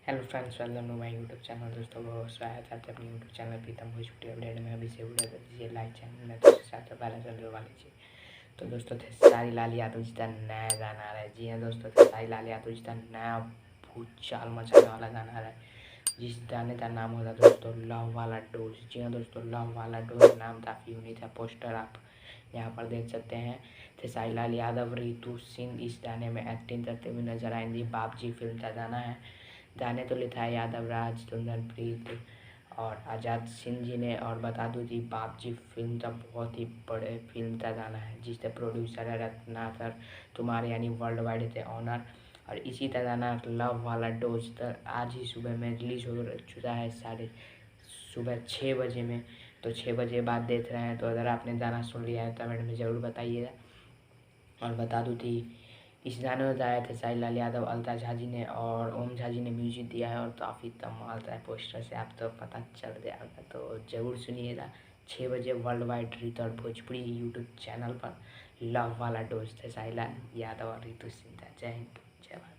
Hello friends, welcome to my YouTube channel. दोस्तों बहुत स्वागत है अपने YouTube channel Pritam Bhojpuri update में। अभी से वीडियो कर दीजिए लाइक, चैनल में तो सबसे पहले जलवा लीजिए। तो दोस्तों खेसारी लाल यादव जी का नया गाना आ रहा है। जी हाँ दोस्तों, खेसारी लाल यादव जी का नया भूचाल मचाने वाला गाना आ रहा है, जिस गाने का नाम होगा दोस्तों लव वाला डोज। जी हाँ दोस्तों, लव वाला डोज नाम काफ़ी यूनिक है। पोस्टर आप यहाँ पर देख सकते हैं। खेसारी लाल यादव, रितु सिंह इस गाने में एक्टिंग करते हुए नजर आएंगी। बाबजी फिल्म का गाना है। गाने तो लिखा है यादव राज, कुंदनप्रीत और आज़ाद सिंह जी ने। और बता दूं कि बाबजी फिल्म का बहुत ही बड़े फिल्म का गाना है, जिसके प्रोड्यूसर है रत्नाकर तुम्हारे यानी वर्ल्ड वाइड थे ऑनर। और इसी का गाना लव वाला डोज तक आज ही सुबह में रिलीज हो चुका है, सुबह 6 बजे में। तो 6 बजे बाद देख रहे हैं, तो अगर आपने गाना सुन लिया है कमेंट में ज़रूर बताइएगा। और बता दूं कि इस गाने में गाया थे साहिल लाल यादव, अलका झा जी ने और ओम झा जी ने म्यूजिक दिया है। और काफ़ी कमाल का है, पोस्टर से आप तो पता चल गया होगा, तो ज़रूर सुनिएगा। 6 बजे world wide Ritu Bhojpuri YouTube channel पर लव वाला डोज थे साहिल लाल यादव और रितु सिंह का। जय हिंद, जय भारत।